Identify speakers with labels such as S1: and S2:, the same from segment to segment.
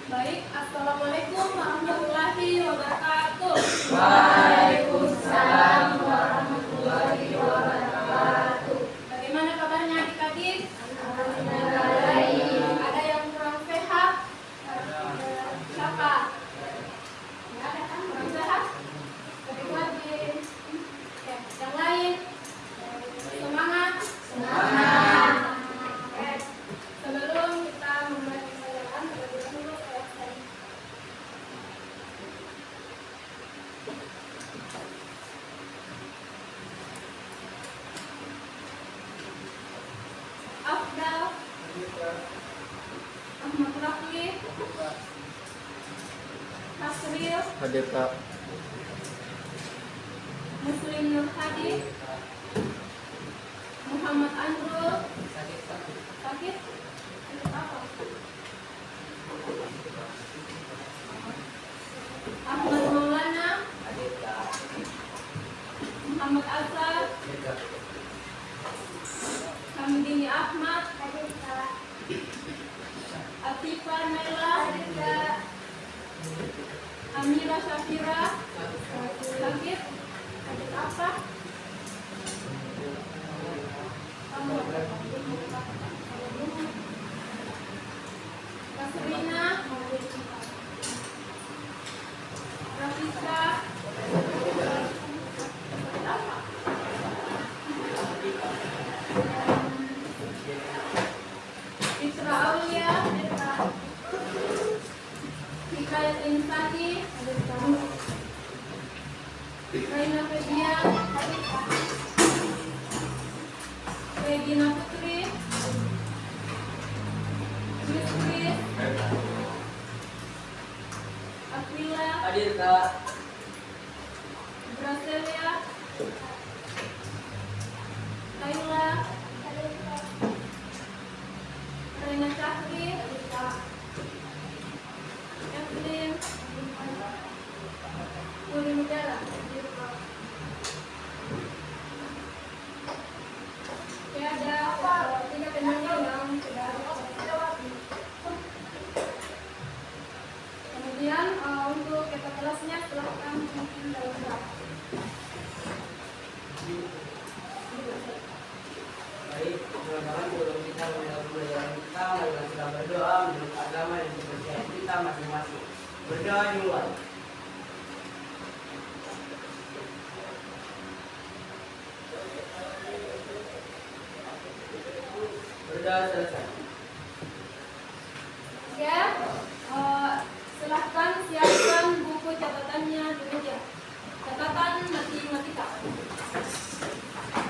S1: Baik, Assalamualaikum warahmatullahi wabarakatuh.
S2: Waalaikumsalam warahmatullahi wabarakatuh.
S1: Bagaimana kabarnya adik-adik?
S2: Baik.
S1: Ada yang kurang sehat? Siapa? Nggak ada kan kurang sehat? Adik-adik. Oke, yang lain? Semangat?
S2: Semangat.
S1: Oke, sebelum kita memulai pembelajaran, terlebih dahulu saya tadi. Afdal, Ahmad Rafli, Hasril,
S3: Hadir Kak.
S1: Muslim Nur Hadi, Muhammad Andrul, sakit? Sakit apa? Ahmad Maulana, Muhammad Azhar, Hamdini Ahmad, Atifah Naila, Amira Syafira, sakit? Sakit apa? Kamu Kasrina, Rafisa, sakit apa? Fitra Aulia, Hikayat Insani, Raina Febian, Regina Putri, Yusri, Aquila,
S2: Hadir Kak.
S1: Bracelia, Kayla, Reina Cahri, Evelyn, Puri Mujara. Oke, ada 3 penyanyi yang sudah jawab. Kemudian untuk kita kelasnya silahkan mungkin dalam berapa.
S2: Baik, teman-teman, sebelum kita mulai pembelajaran kita, marilah kita berdoa menurut agama dan kepercayaan kita masing-masing. Berdoa dimulai. Berdoa selesai.
S1: Ya, silahkan siapkan buku catatannya di meja. Catatan matematika.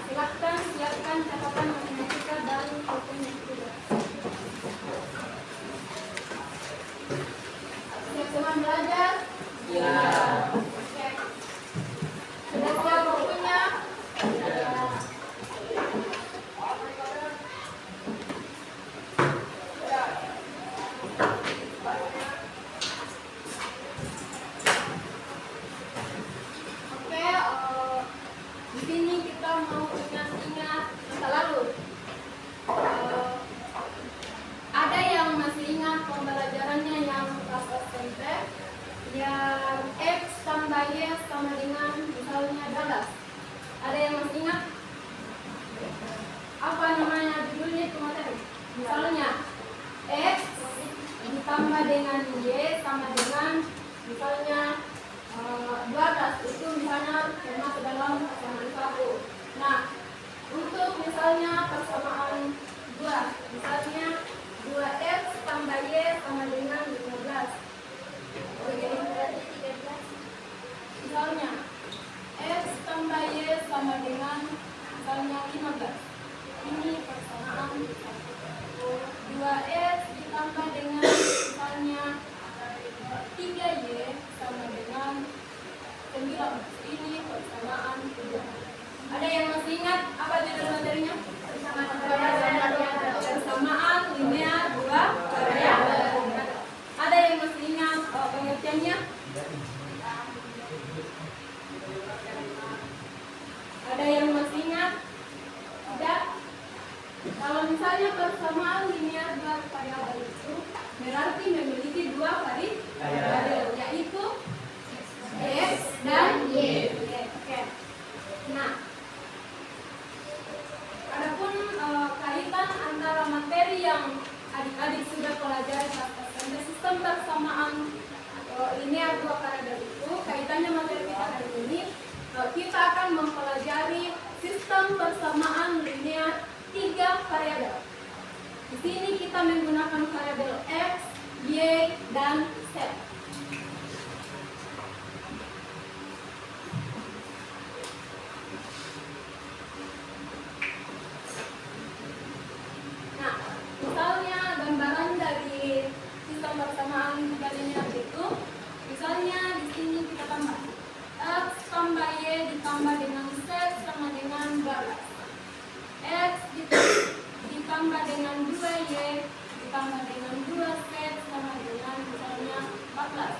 S1: Silahkan siapkan catatan matematika dan bukunya juga. Siap semua belajar?
S2: Ya.
S1: Oke. Sudah siap bukunya? Oke, di sini kita mau ingat-ingat masa lalu. Ada yang masih ingat pembelajarannya yang kelas SMP, yang X tambah Y sama dengan misalnya 12. Ada yang masih ingat? Apa namanya judulnya itu materi? Misalnya X ditambah dengan Y sama dengan misalnya 12, itu misalnya termasuk dalam persamaan 1. Nah, untuk misalnya persamaan 2, misalnya 2X tambah Y sama dengan 15. Oke, berarti 13. Misalnya X tambah Y sama dengan misalnya 15. Ini persamaan 2X ditambah dengan misalnya 3Y sama dengan 19. Ini persamaan 3. Ada yang masih ingat apa judul materinya? Persamaan linear 2 variabel, yaitu X dan Y. Oke. Nah, adapun kaitan antara materi yang adik-adik sudah pelajari pada sistem persamaan linear dua variabel itu, kaitannya materi kita hari ini, kita akan mempelajari sistem persamaan linear tiga variabel. Di sini kita menggunakan variabel X, Y, dan Z. Nah, misalnya gambaran dari sistem persamaan tiga linear itu, misalnya di sini kita tambah X tambah Y ditambah dengan Z sama dengan 12. X ditambah dengan 2Y ditambah dengan 2Z sama dengan misalnya 14.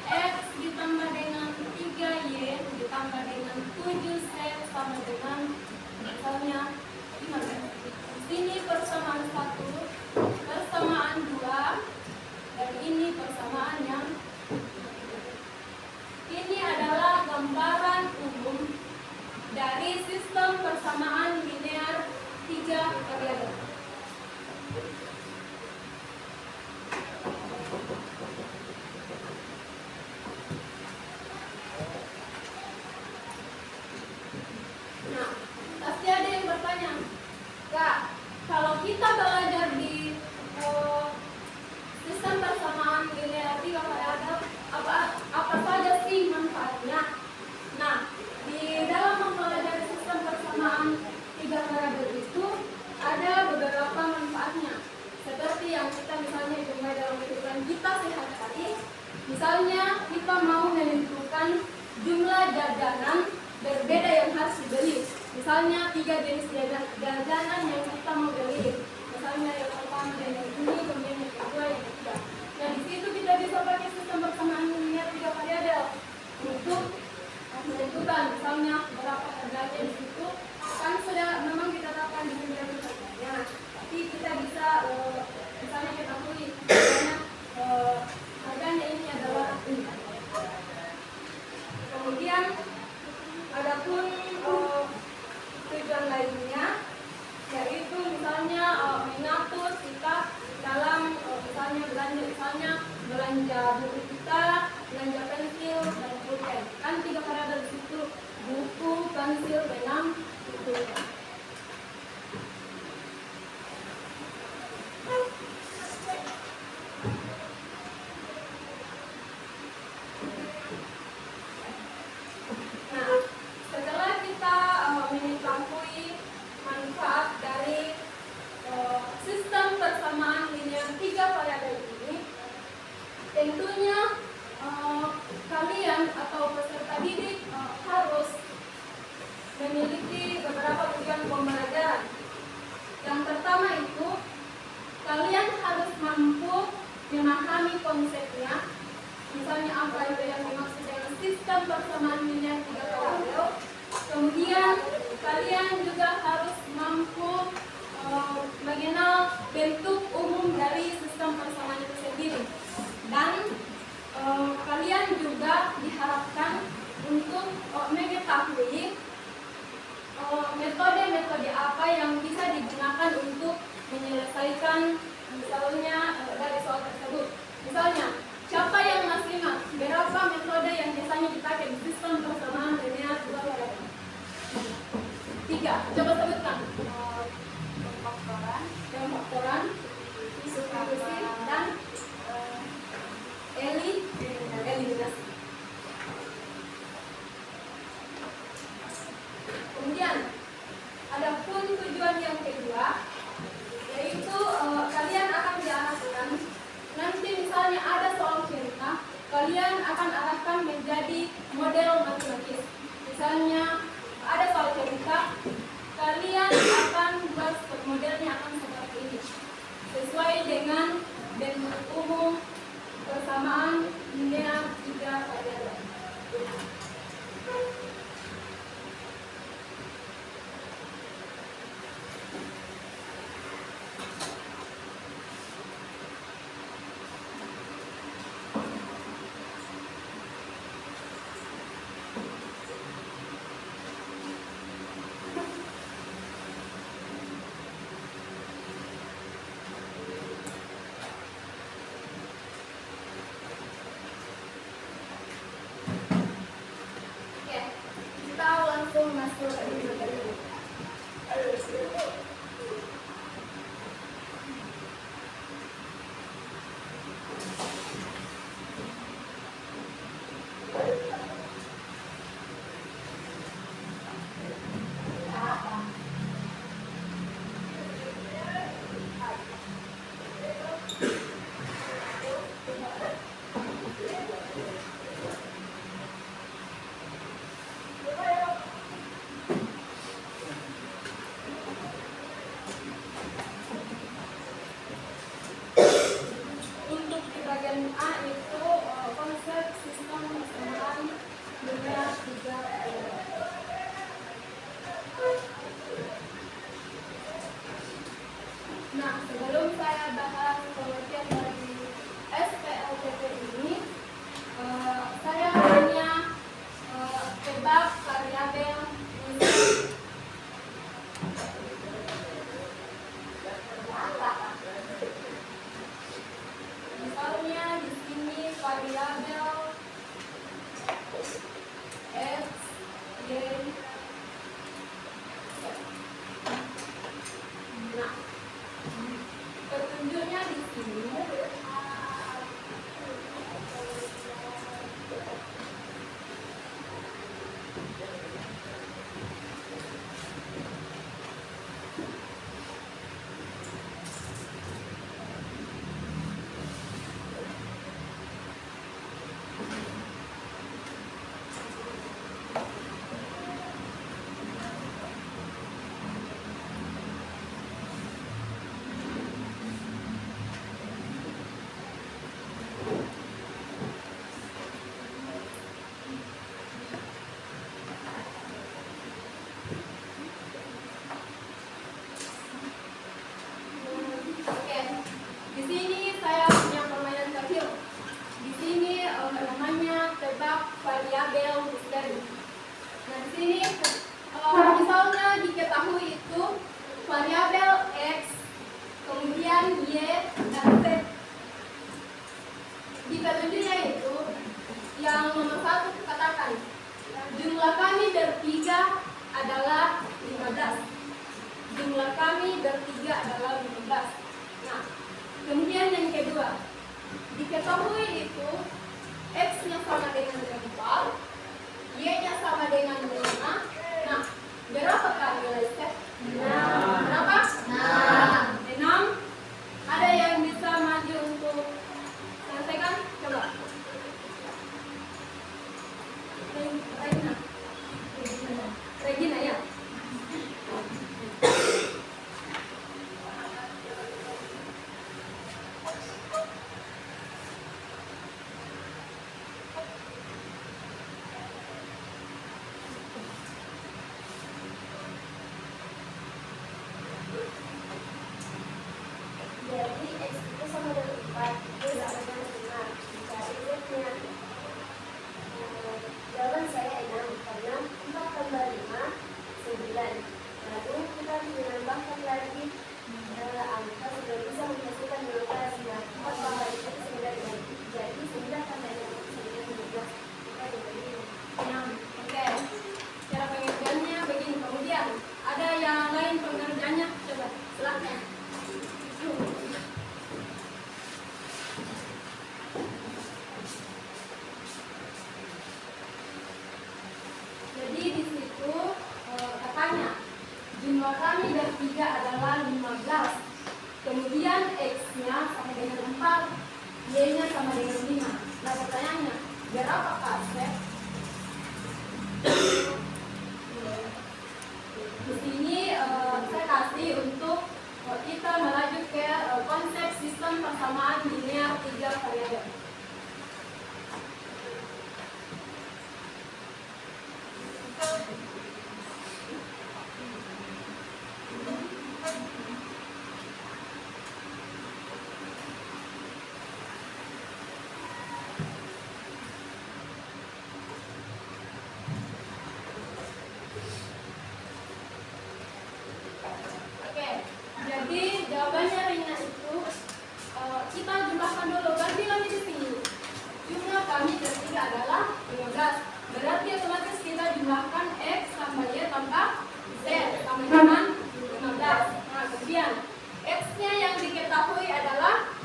S1: X ditambah dengan 3Y ditambah dengan 7Z sama dengan misalnya 15. Di sini persamaan 1, persamaan 2, dan ini persamaan yang ini adalah gambaran umum dari sistem persamaan linear tiga variabel. Nah, pasti ada yang bertanya, Kak, kalau kita belajar di sistem persamaan linear tiga variabel, apa saja sih manfaatnya? Nah, di dalam mempelajari sistem persamaan tiga variabel itu ada beberapa manfaatnya. Seperti yang kita misalnya jumpai dalam kehidupan kita sehari-hari. Misalnya kita mau menentukan jumlah jajanan berbeda yang harus dibeli. Misalnya 3 jenis jajanan yang kita mau beli. Misalnya yang pertama dengan ini, kemudian yang kedua, yang ketiga. Nah, di situ kita bisa pakai sistem persamaan linear tiga variabel untuk menentukan misalnya berapa harganya di situ. Kan sudah memang ditetapkan dengan jumlah harganya, tapi kita bisa misalnya ketahui misalnya harganya ini adalah ini. Kemudian adapun tujuan lainnya yaitu misalnya mengatur kita dalam misalnya belanja buku kita, belanja pensil dan pulpen. Kan tiga variabel di situ, buku, pensil, benang, pulpen. Nah, setelah kita mengetahui manfaat dari sistem persamaan linear tiga variabel ini, tentunya kalian atau peserta didik harus memiliki beberapa tujuan pembelajaran. Yang pertama itu, kalian harus mampu memahami konsepnya. Misalnya apa itu yang dimaksud dengan sistem persamaan linear tiga variabel. Kemudian kalian juga harus mampu mengenal bentuk umum dari sistem persamaan itu sendiri. Dan kalian juga diharapkan untuk mengetahui metode-metode apa yang bisa digunakan untuk menyelesaikan misalnya dari soal tersebut. Misalnya, siapa yang masih ingat berapa metode yang biasanya dipakai di sistem persamaan linear dua variabel? 3. Coba sebutkan. Pemfaktoran, substitusi, dan eliminasi. Kemudian, adapun tujuan yang kedua, yaitu kalian akan diarahkan Jumlah kami bertiga adalah 15. Jumlah kami bertiga adalah 15. Nah, kemudian yang kedua, diketahui itu X-nya sama dengan 4, Y-nya sama dengan 5. Nah, berapakah nilai Z? Berapa? 6. Ada yang bisa maju untuk selesaikan? Coba. Regina ya.
S3: Jadi X itu sama dengan 4, itu sama dengan 5. Dicari Z-nya. Jawaban saya 6, karena 4 tambah 5, 9. Lalu kita menambahkan lagi angka sudah bisa menghasilkan 12. Nah, 4 tambah 5 itu 9. Jadi 9 tambah 6 itu 12. Kita diberi
S1: 6. Oke. Cara pengerjaannya begini. Kemudian ada yang lain pengerjaannya? Coba, silakan. Jadi di situ katanya jumlah kami bertiga adalah 15. Kemudian X-nya sama dengan 4, Y-nya sama dengan 5. Nah, pertanyaannya, berapakah Z? Di sini saya kasih untuk kita melaju ke konsep sistem persamaan linear 3 variabel. Oke, jadi jawabannya Rina itu kita jumlahkan dulu. Berarti kami di sini jumlah kami bertiga adalah 15. Berarti otomatis kita jumlahkan X tambah Y tambah Z sama dengan 15. Nah, kemudian X-nya yang diketahui adalah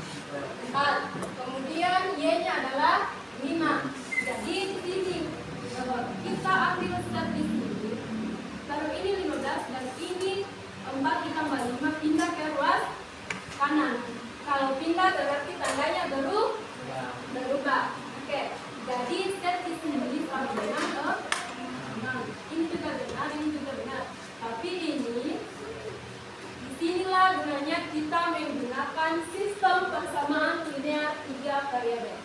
S1: 4. Kemudian Y-nya adalah 5. Jadi di sini kita ambil step di sini. Baru ini 15 dan ini 4 ditambah 5 pindah ke ruas kanan. Kalau pindah berarti tandanya berubah. Oke, jadi step di sini sama dengan 6. Ini juga benar, ini juga benar. Tapi ini disinilah gunanya kita menggunakan sistem persamaan linear 3 variabel.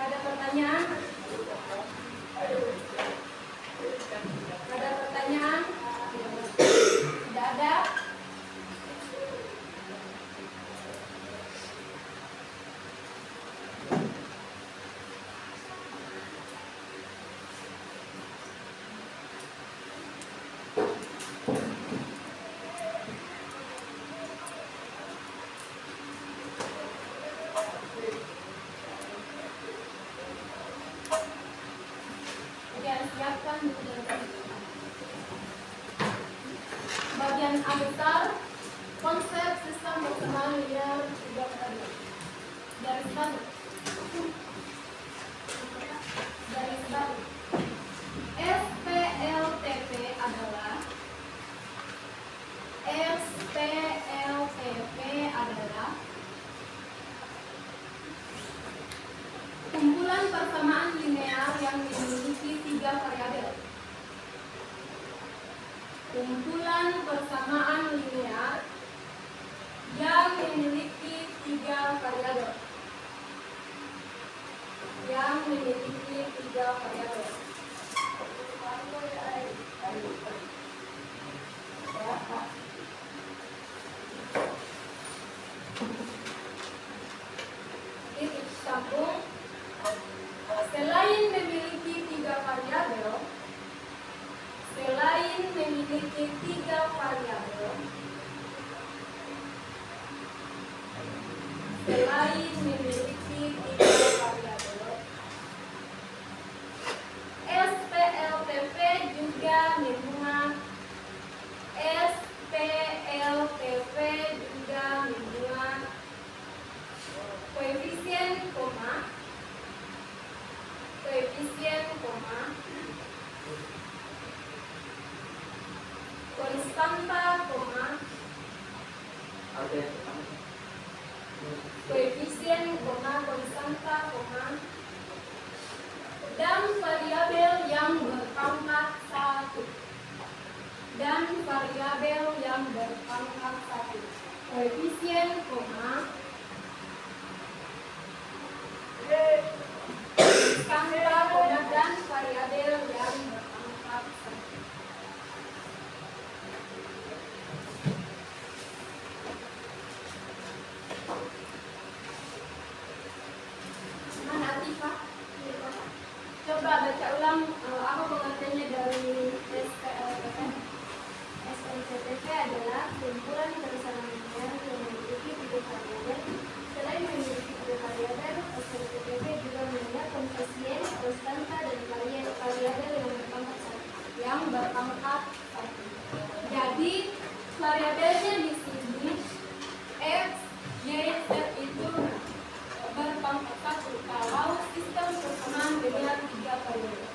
S1: Ada pertanyaan? Ada pertanyaan? Tidak ada? Oke, siapkan buku dan kertas. Bagian A besar, konsep sistem persamaan linear 3 variabel. Garis baru. Garis baru. SPLTP adalah kumpulan persamaan linear yang memiliki 3 variabel. Kumpulan persamaan linear yang memiliki 3 variabel. Yang memiliki 3 variabel. Titik sambung. Selain memiliki 3 variabel, selain konstanta, koma, koefisien, koma, konstanta, koma, dan variabel yang berpangkat 1. Dan variabel yang berpangkat 1. Koefisien, koma, konstanta, koma, dan variabel yang berpangkat 1. Mana Atifah? Coba baca ulang apa pengertiannya dari SPLTP. SPLTP adalah kumpulan persamaan linear yang memiliki 3 variabel. Selain memiliki 3 variabel, SPLTP juga mengenal koefisien, konstanta, dan variabel yang berpangkat 1. Jadi variabelnya di sini x, y, z itu berpangkat 1 kalau sistem persamaan dengan 3 variabel.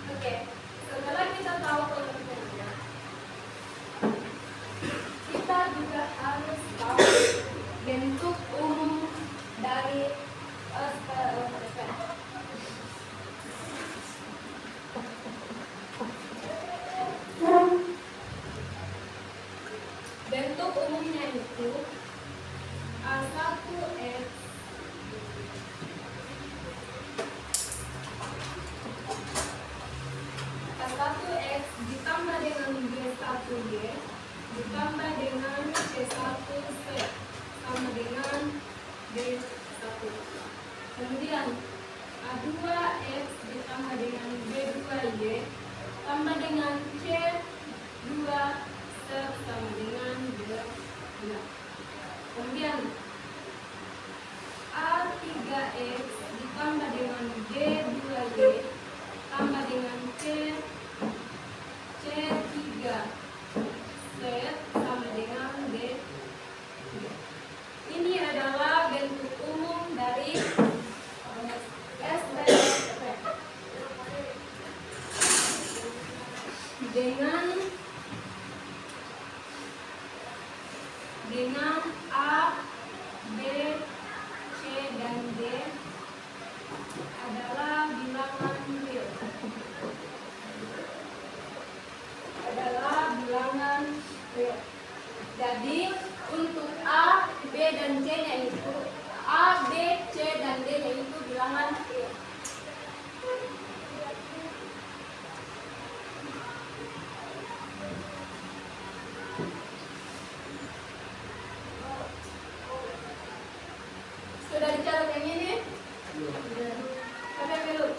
S1: Oke, setelah kita tahu pengertiannya, kita juga harus tahu bentuk umum dari SPLTP. Bentuk umumnya itu A1X A1X ditambah dengan B1Y ditambah dengan C1C sama dengan B1. Kemudian A2X ditambah dengan B2Y tambah dengan C2C sama dengan B2. Kemudian A3X ditambah dengan B2Y tambah dengan C3 sama dengan D. Ini adalah bentuk umum dari SPLTP. Dengan A, B, C, dan D adalah bilangan real. Jadi untuk A, B, dan C-nya itu A, B, C, dan D-nya itu bilangan real. Sudah dicatat yang ini? Sampai dulu.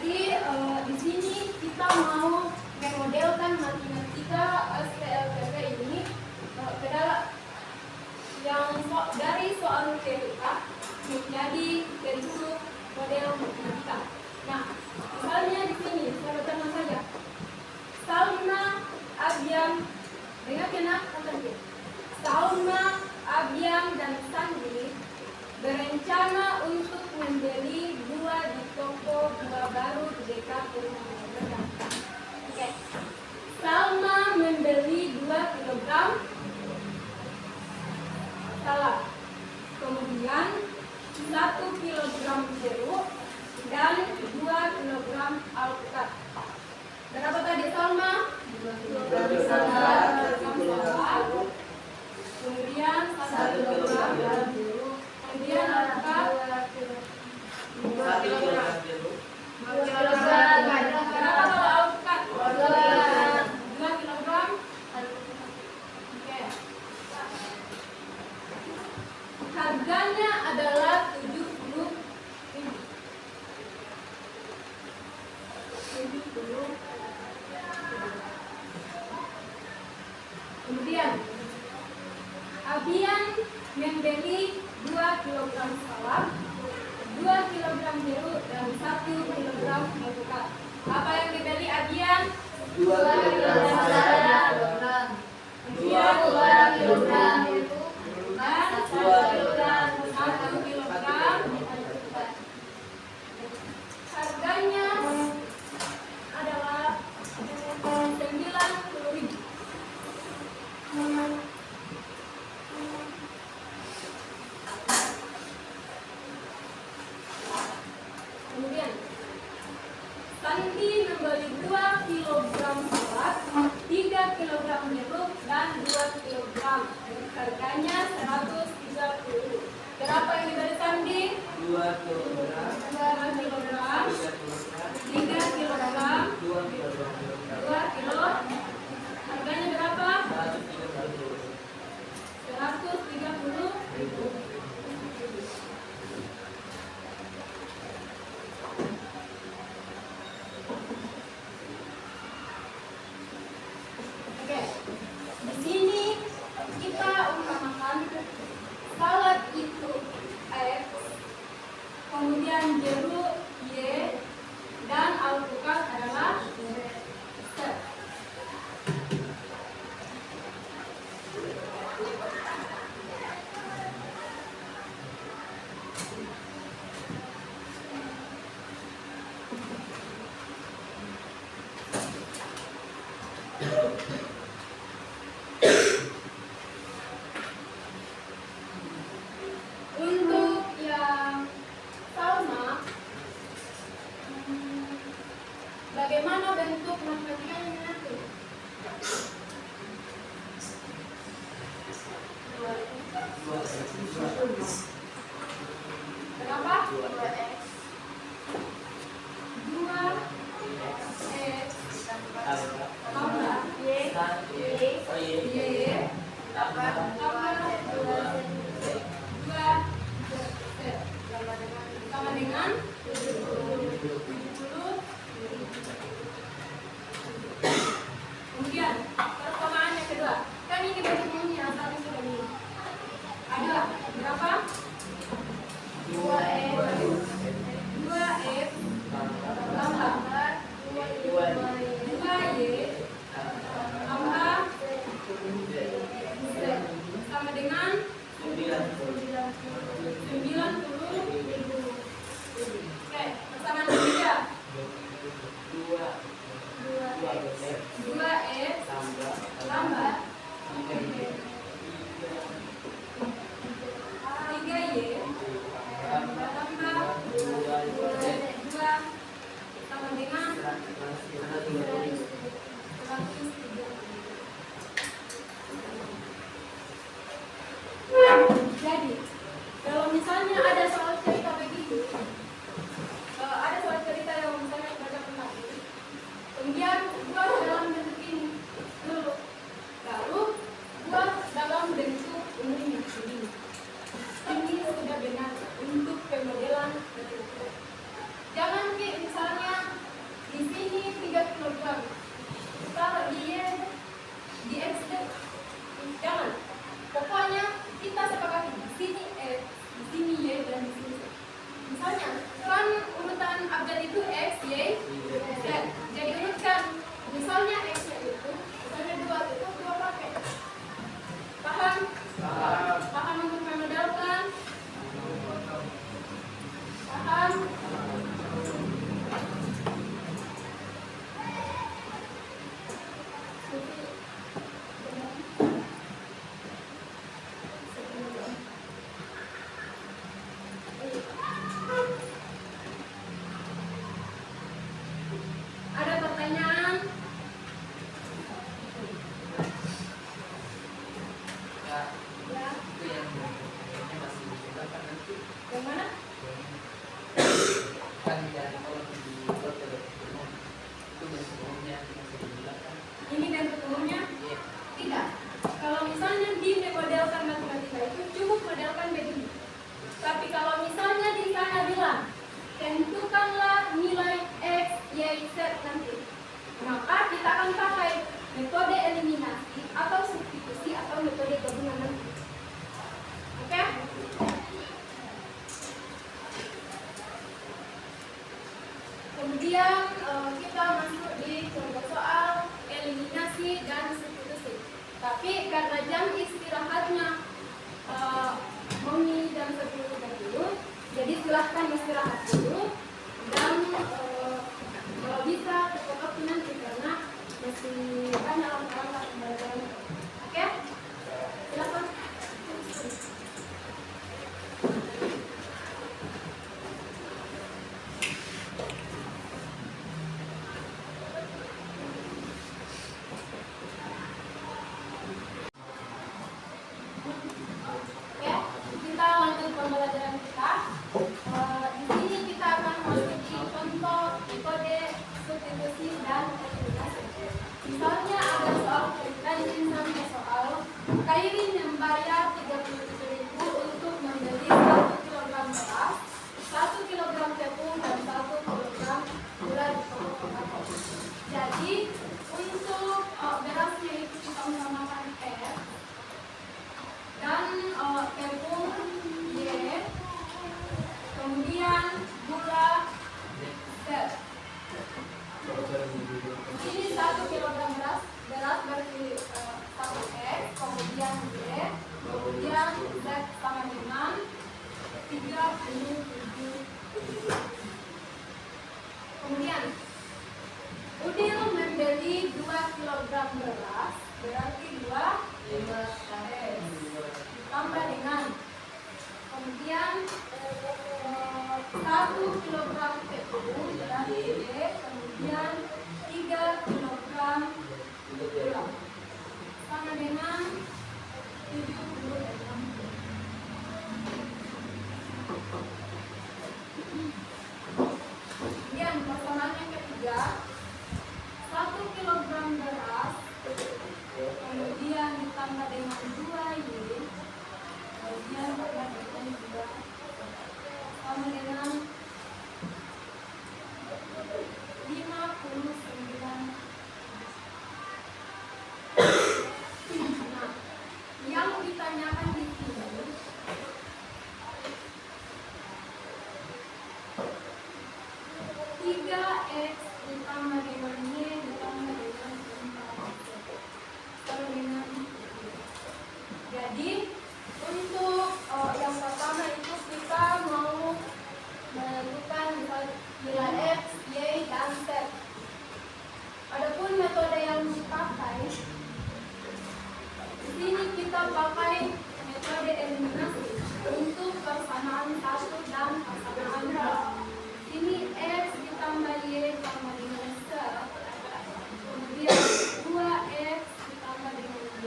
S1: Jadi di sini kita mau memodelkan matematika SPLPP ini ke dalam dari soal TUK menjadi bentuk model matematika. Nah, misalnya di sini saya bacakan saja. Salma, Abiam, dengar kena kata Salma, Abiam dan Sandi berencana untuk membeli buah di toko buah baru di dekat rumah mereka. Oke. Salma membeli 2 kilogram. Salah. Kemudian 1 kilogram jeruk dan 2 kilogram alpukat. Berapa tadi Salma? 2 kilogram. Kemudian 1 kilogram jeruk. Kemudian alpukat 2 kilogram. Berapa kalau alpukat? 2 kilogram. Oke. Harganya adalah 70. Kemudian Abian membeli 2 kilogram salak, 2 kilogram jeruk dan 1 kilogram alpukat. Apa yang dibeli Abian?
S2: 2 kilogram salak,
S1: Kemudian 2 kilogram jeruk dan 1 kilogram alpukat. Harganya adalah 90.000. Kemudian Sandi membeli 2 kilogram salak, 3 kilogram jeruk dan 2 kilogram. Harganya 130. Berapa yang dibeli Sandi?
S2: 2 kilogram,
S1: 2 kilogram, 3 kilogram,
S2: 2 kilogram,
S1: 2 kilo. Harganya berapa?
S2: 130.
S1: 130.000. Oke. Di sini kita umpamakan salad itu X, kemudian jeruk Y, dan alpukat adalah Z. Untuk yang Salma, bagaimana bentuk matematikanya nanti? Berapa? 2x 2x tambah y tambah 2z sama dengan 70. Kemudian persamaan yang kedua, kan ini bentuknya satu sudah ini. Ada berapa? 2x tambah 2y tambah z sama dengan 90.000. Oke, persamaan ketiga. Kemudian kita masuk di contoh soal eliminasi dan substitusi. Tapi karena jam istirahatnya Mami jam 10.30, jadi silahkan istirahat dulu dan kalau bisa cepat waktu nanti karena masih banyak langkah-langkah pembelajaran. Oke? Silakan. Kita lanjut pembelajaran kita. Di sini kita akan memasuki contoh metode substitusi dan eliminasi. Misalnya ada soal kita izin sampai soal Kairin membayar 37.000 untuk membeli 1 kg beras, 1 kg tepung dan 1 kg gula di toko toko. Jadi untuk berasnya itu kita menamakan F dan tepung Y, kemudian gula Z. Ini 1 kg beras berarti 1 X, kemudian Y, kemudian Z sama dengan 37. Kemudian Udil membeli 2 kg beras berarti 2 X ditambah dengan kemudian 1 kg tepung berarti Y, kemudian 3 kg gula sama dengan 76. Kemudian persamaan yang ketiga, 1 kg beras kemudian ditambah dengan 2Y, kemudian ditambah juga sama dengan 59. Nah, yang ditanyakan di sini tiga X ditambah dengan Y ditambah dengan 4 sama dengan 3. Jadi untuk yang pertama itu kita mau menentukan nilai X, Y, dan Z. Adapun metode yang dipakai di sini kita pakai metode eliminasi untuk persamaan 1 dan persamaan 2. Ini X ditambah Y ditambah dengan Z, kemudian 2X ditambah dengan Y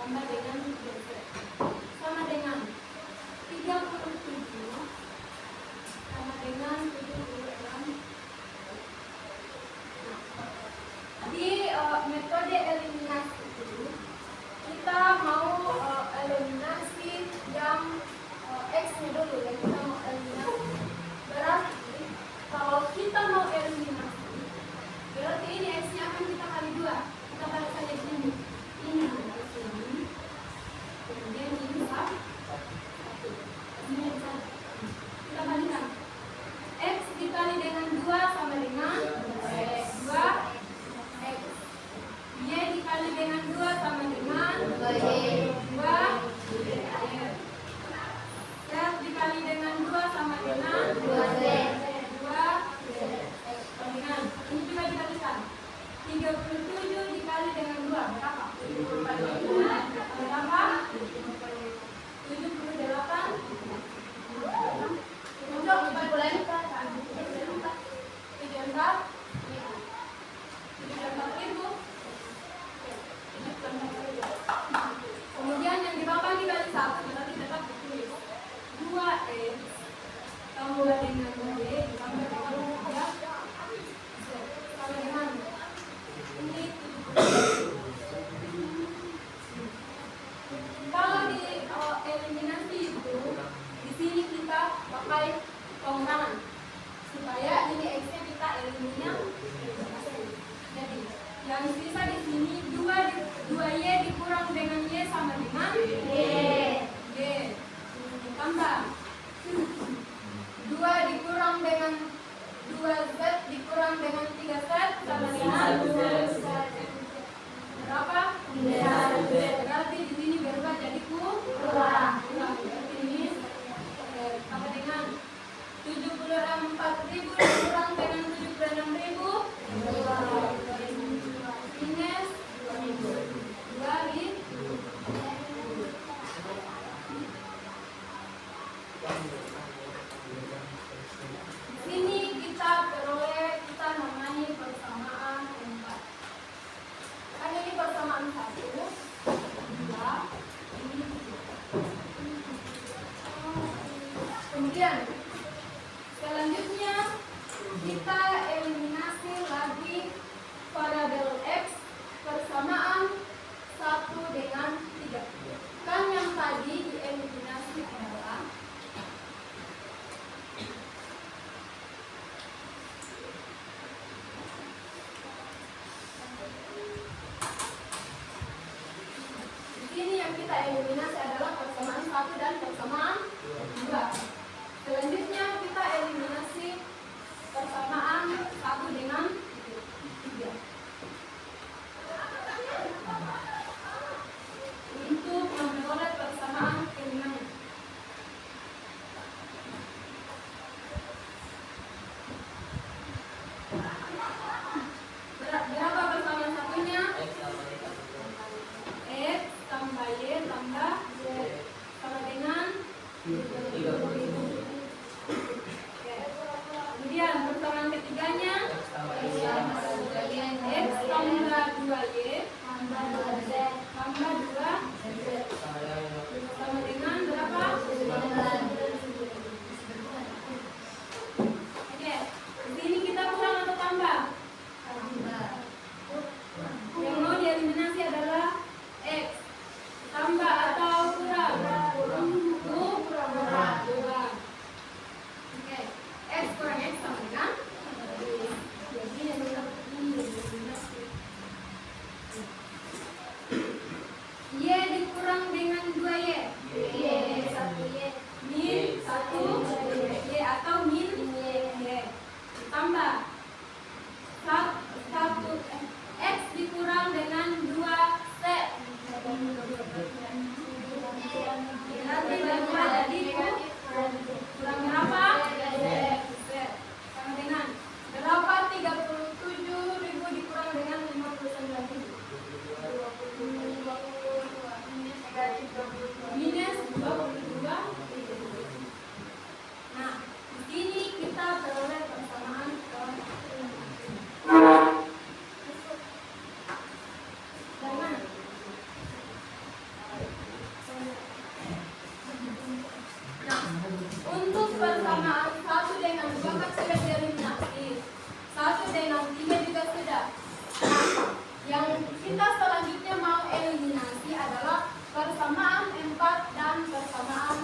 S1: tambah dengan 3Z sama dengan 37 sama dengan 76. Di metode eliminasi itu kita mau eliminasi yang X-nya dulu ya, kita mau eliminasi. Berarti kalau kita mau eliminasi, berarti ini X-nya akan kita kali 2. Kita balik saja di sini. Ini di sini. Kemudian ini 1. Ini 1. Kita balikan. X dikali dengan 2 sama dengan 2X. Y dikali dengan 2 sama dengan 2Y. Z dikali dengan 2 sama dengan 2Z. Dengan ini juga dikalikan. 37 dikali dengan 2 berapa? Berapa? 78. Untuk 74.000. Kemudian yang di bawah dikali 1 berarti tetap ditulis 2X tambah dengan Y ditambah dengan 3 sama dengan ini. Kalau di eliminasi itu di sini kita pakai pengurangan supaya ini X-nya kita eliminasi. Jadi yang sisa di sini 2Y dikurang dengan Y sama dengan Y ditambah 2 dikurang dengan 2Z dikurang Selanjutnya kita eliminasi lagi variabel X persamaan 1 dengan 3. Kan yang tadi dieliminasi adalah di sini yang kita eliminasi adalah persamaan 1 dan persamaan 2. Selanjutnya kita eliminasi persamaan 1 dengan 3. Untuk memperoleh persamaan kelimanya. Berapa persamaan satunya? X tambah Y tambah Z sama dengan
S2: 30.
S1: Oke. Kemudian persamaan ketiganya X tambah 2Y tambah 2Z tambah 2Z sama dengan berapa? 19. Oke, di sini kita kurang atau tambah? Yang mau dieliminasi adalah X. Tambah atau kurang? Kurang. Oke, X kurang X sama dengan jadi yang dieliminasi. Y dikurang dengan 2Y. Min 1 Y atau min Y. Ditambah 1 X dikurang dengan 2Z. Nanti berubah jadi kurang berapa? Z. Sama dengan berapa 37.000 dikurang dengan 59.000? Minus 22. Nah, di sini kita peroleh persamaan dari mana? Nah, untuk persamaan 1 dengan 2 kan sudah dieliminasi. 1 dengan 3 juga sudah. Nah, yang kita selanjutnya mau eliminasi adalah persamaan 4 dan persamaan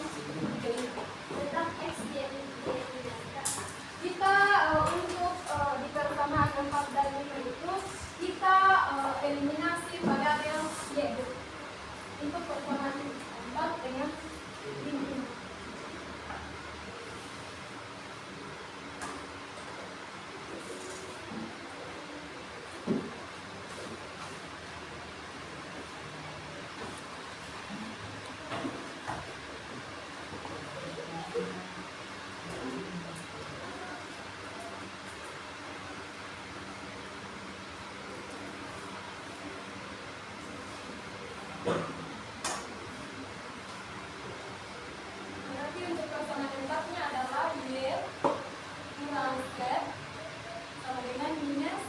S1: 5.
S3: Tetap X dieliminasi.
S1: Kita untuk di persamaan 4 dan 5 itu kita eliminasi variabel Y. Untuk persamaan 4 dengan 5. Berarti untuk persamaan 4-nya adalah Y kurang Z sama dengan minus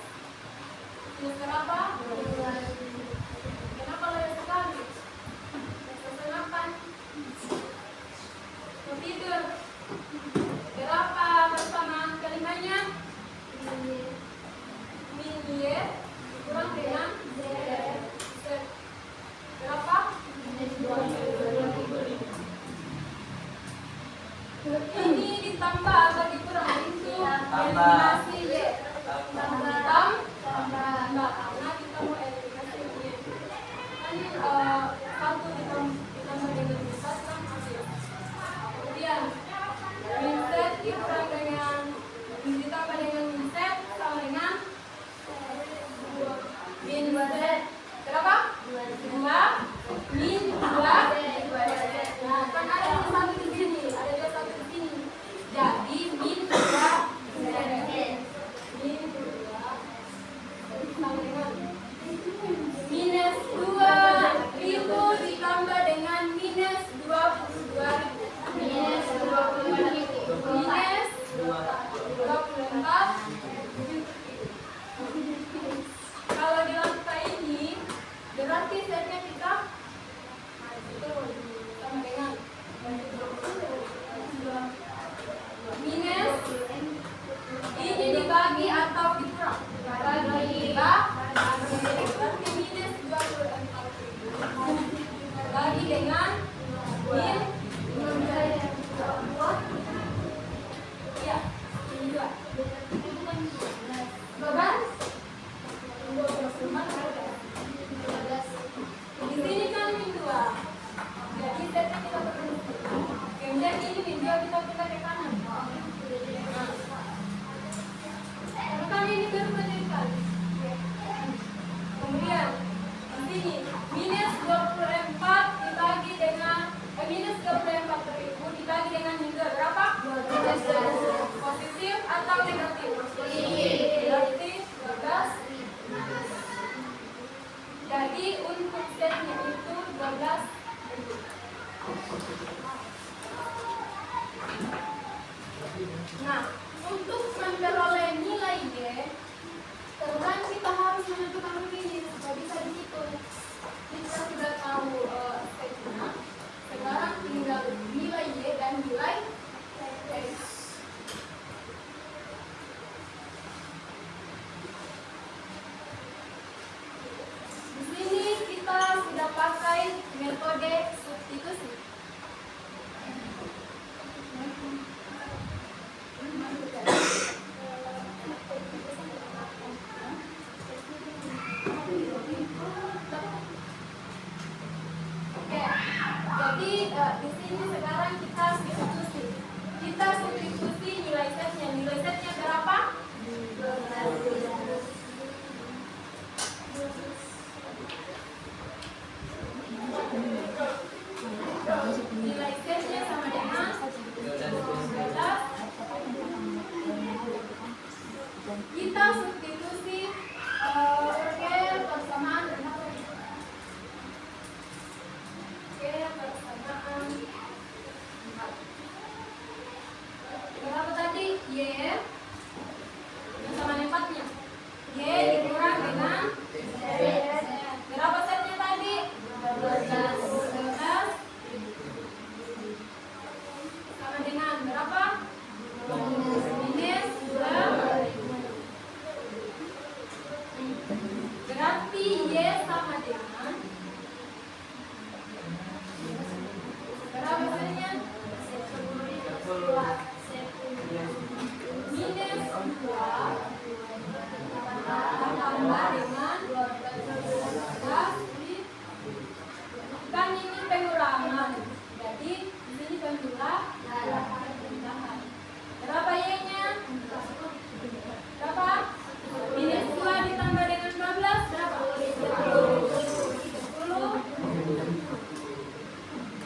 S1: berapa? Kenapa lebih sekali? Kesempatan tidur. Berapa persamaan kelimanya? Min Y kurang dengan Z. Berapa? Ini ditambah atau dikurang itu eliminasi Y. Tambah. Karena kita mau eliminasi Y. Kan 1 ditambah dengan 4 kan hasil. Kemudian min Z dikurang dengan ditambah dengan min Z sama dengan min Z. Berapa? 2 min 2 Nah, kan ada satu di sini, ada 2 satu di sini. Jadi min 2 Z. Jadi di sini sekarang kita substitusi. Kita substitusi nilai setnya. Nilai setnya berapa? 12. Nilai setnya sama dengan 12. Kita substitusi ke persamaan berapa tadi? Y sama 4-nya. Y dikurang dengan berapa setnya tadi? 12 sama dengan berapa? Minus 2. Berarti Y sama dengan berapa setnya? Minus 2 tambah dengan 12. Kan ini pengurangan. Jadi di sini pengurangan. Berapa Y-nya? Berapa? Minus 2 ditambah dengan 12 berapa? 10.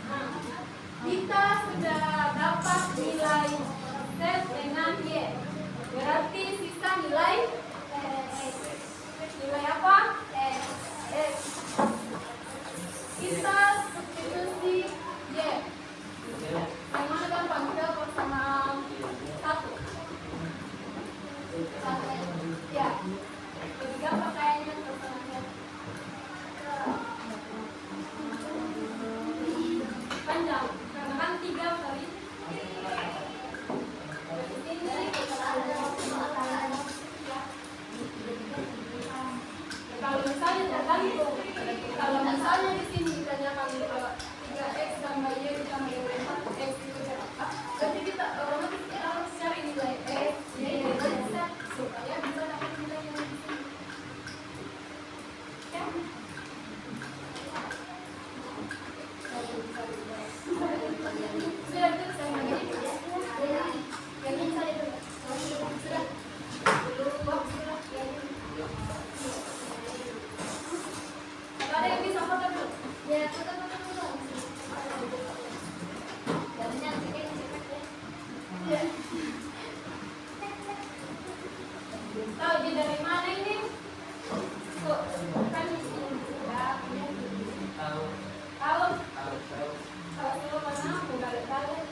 S1: Nah, kita sudah dapat nilai set dengan Y. Berarti sisa nilai X. Nilai apa? X. Kita substitusi Y. Yang mana gampang? Kita persamaan 1. Ya. Lebih gampang kayaknya persamaan panjang. Karena kan 3 kali. Kalau misalnya tergantung, kalau misalnya di sini ditanyakan 3x tambah y ditambah y 4x itu berapa? Berarti kita otomatis harus cari nilai x, y, dan z supaya bisa dapat nilai yang di sini. Ya? Sudah itu saya lagi. Yang ini saya sudah. Ada yang bisa foto dulu? Ya, foto. Tahu dia dari mana ini? Kok kan di sini juga. Tahu. Tahu dulu mana? Balik.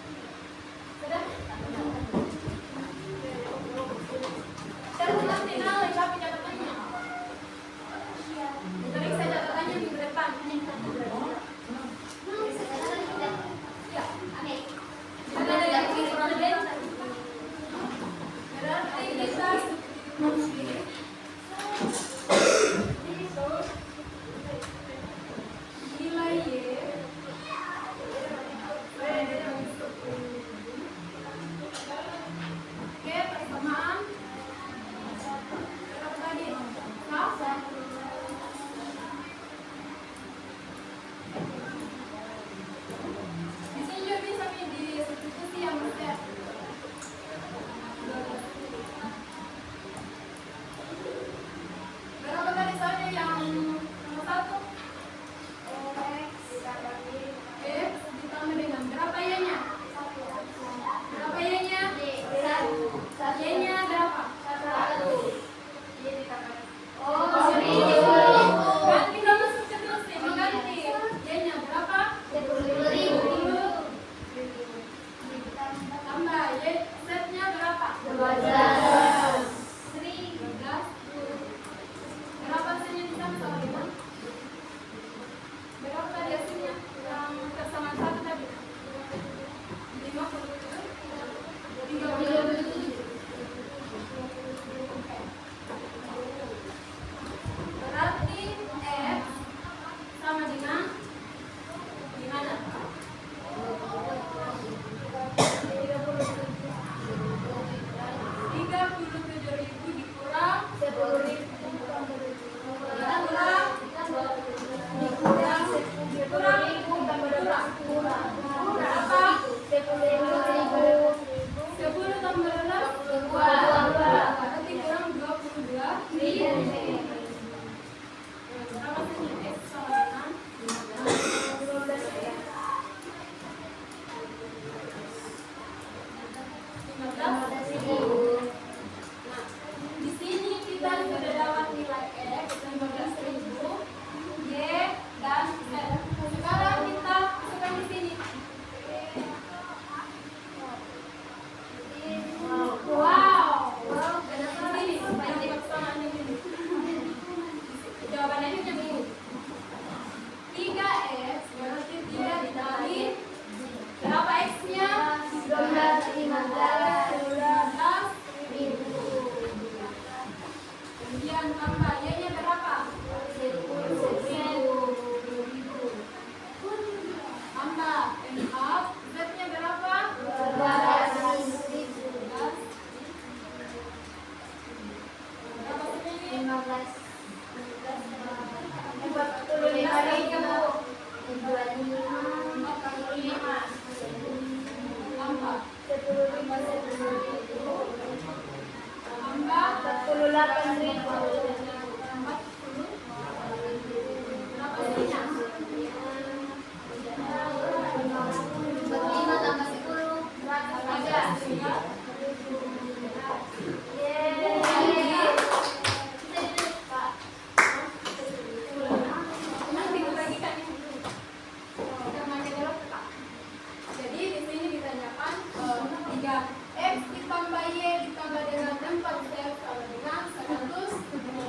S1: Sudah? Saya tetap tinggal tapi catatannya. Jadi saya catatannya minggu depan. Ya, oke. Berarti kita nilai Y oke, persamaan berapa tadi? Di sini juga bisa di substitusi yang besar. Berapa tadi soalnya yang nomor 1? X ditambah dengan berapa Y-nya? Berapa Y-nya? Y-nya berapa? 1. Y ditambah. Oh, kan kita masuk ke terus nih, mengganti. Y-nya berapa? 10.000. Tambah Y, setnya berapa? 12. Berapa hasilnya di sana sama dengan? Berapa tadi hasilnya? Yang persamaan 1 tadi? 57. 37. Berarti X sama dengan gimana? 37.000 dikurang 10.000. Dikurang 10.000 tambah 12. 45 tambah 10 berapa aja? Nanti dibagikan ini. Kita pakai dulu, Kak. Jadi di sini ditanyakan 3 x ditambah y ditambah dengan 4 z sama dengan 170.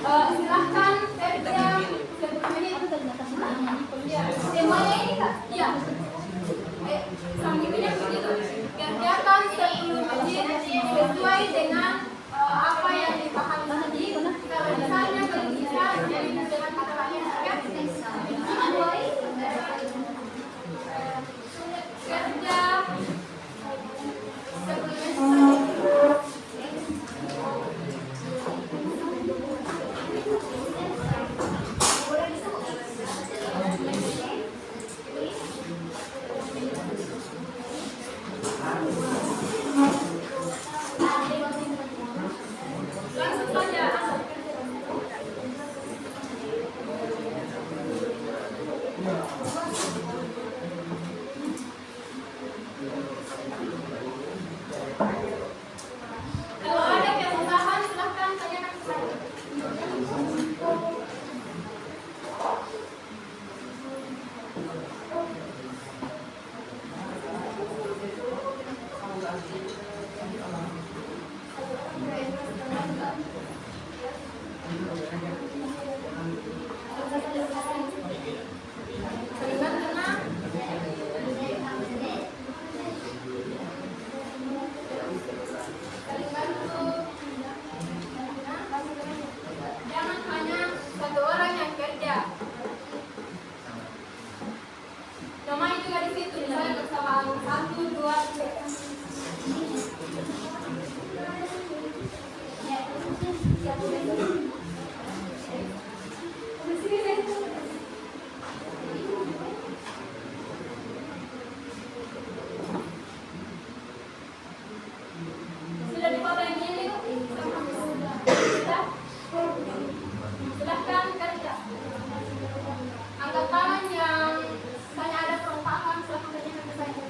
S1: Silahkan kerja 10 menit. Ya, temanya ini kak? Iya. Sambilnya begitu. Kerjakan 10 menit sesuai dengan apa yang dipahami tadi. Kalau misalnya belum bisa, jadi dengan kata lain, ya. Kerja 10 menit. Langsung saja. Kalau ada kesusahan, silahkan tanyakan ke saya. Seringan tenang. Seringan dulu. Jangan hanya satu orang yang kerja. Namanya juga di situ, misalnya bersamaan 1, 2, 3. Sudah dipotong ini, sudah. Silahkan kerja. Angkat tangan yang banyak ada perombakan, silahkan tanyakan ke saya.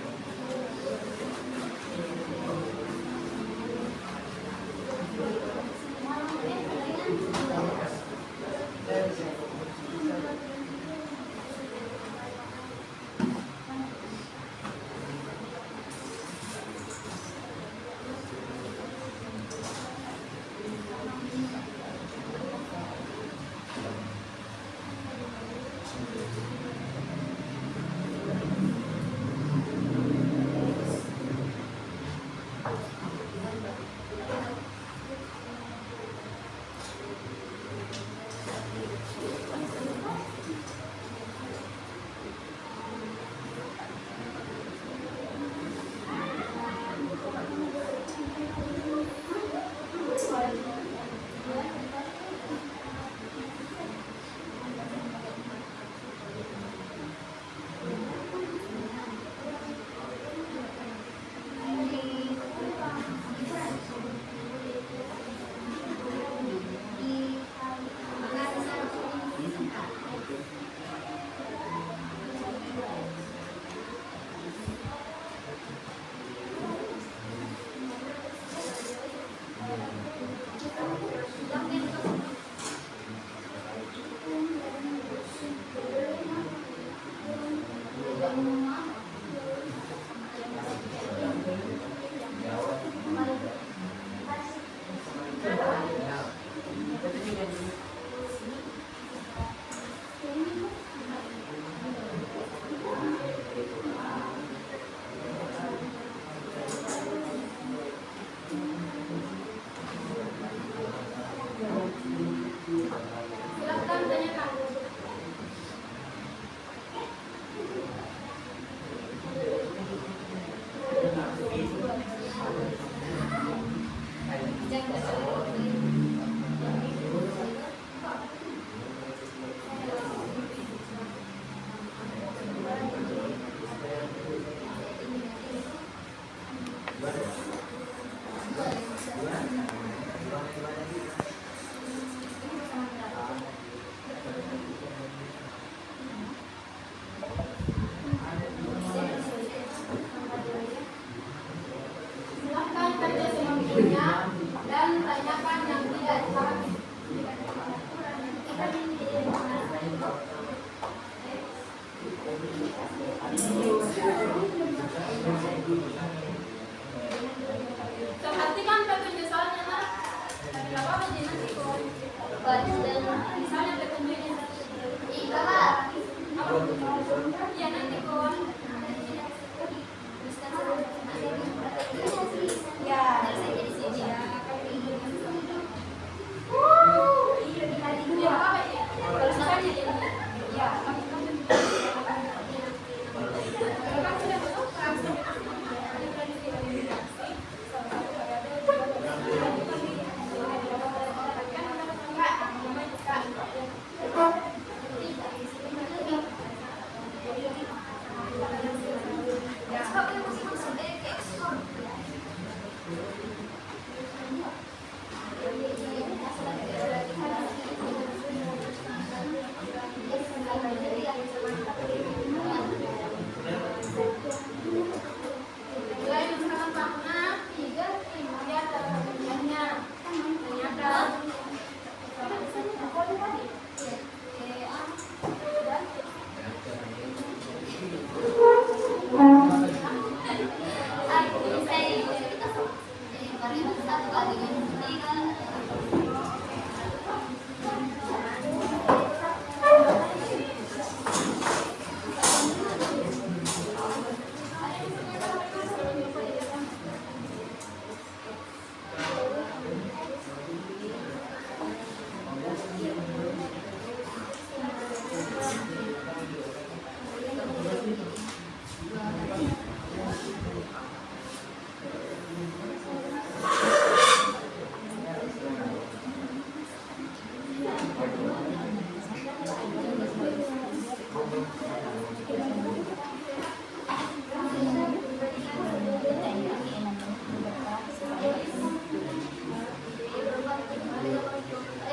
S1: apa sih nanti kok? Misalnya ketemunya ya nanti kok.
S3: Ya.
S1: Ya apa ya? Kalau misalnya ini, ya.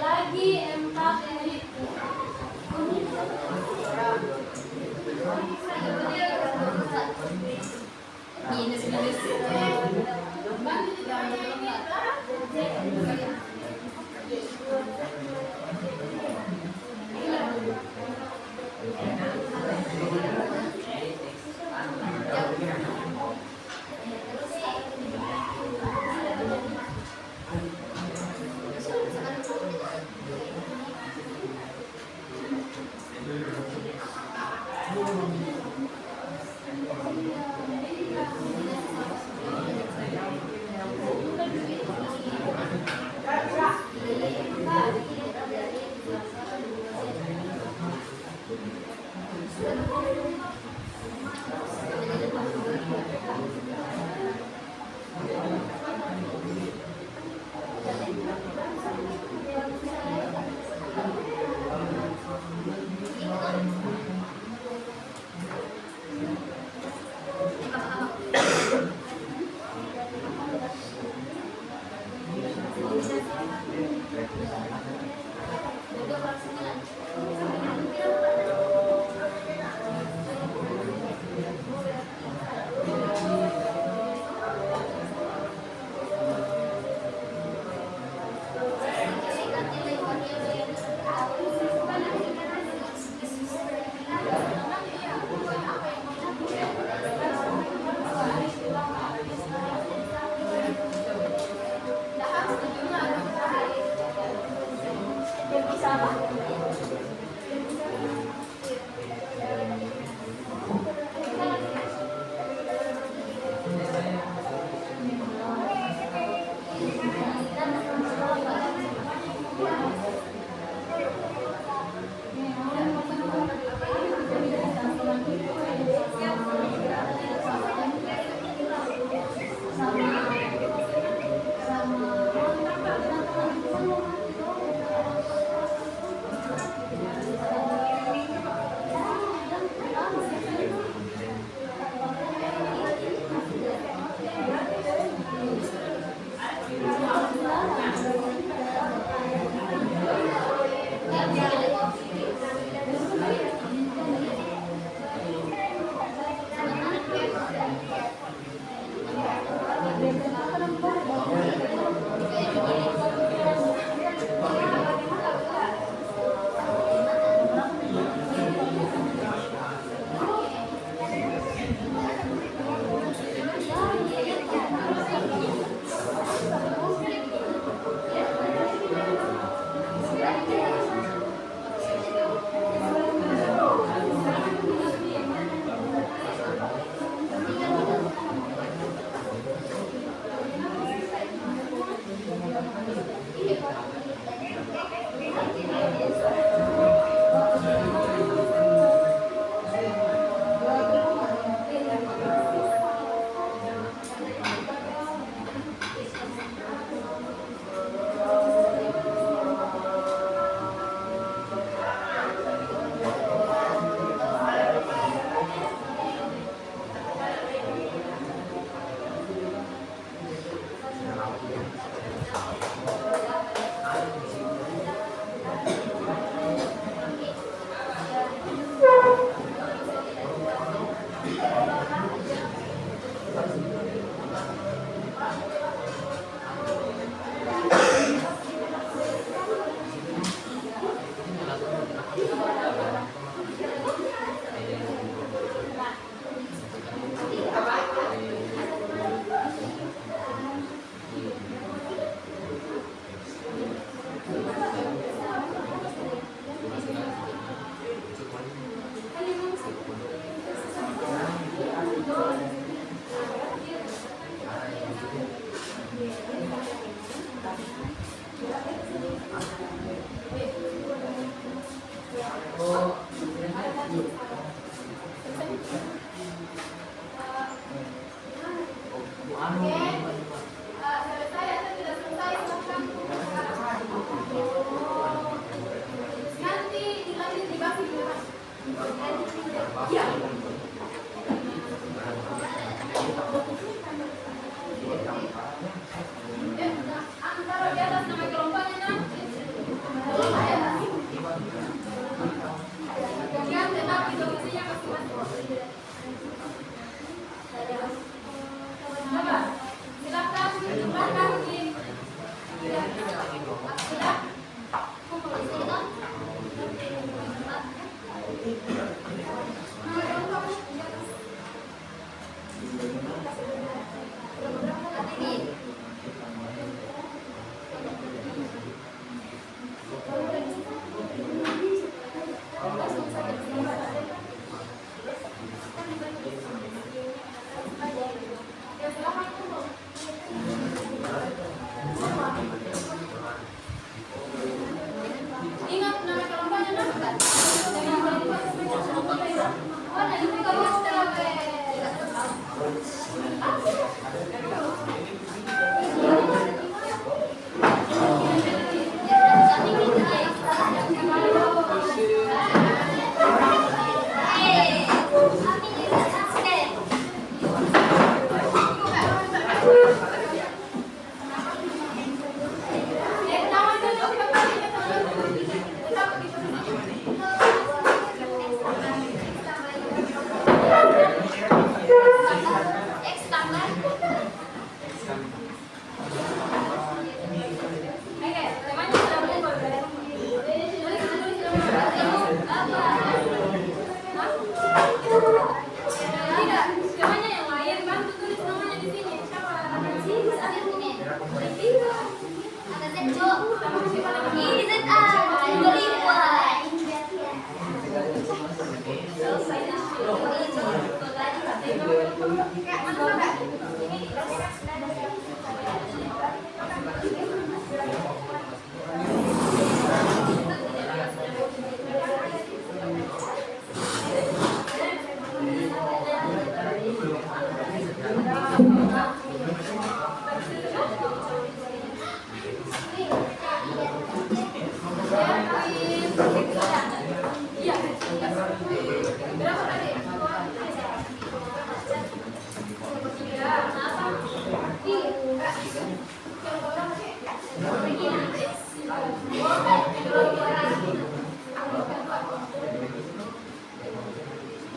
S1: Lagi 4 menit.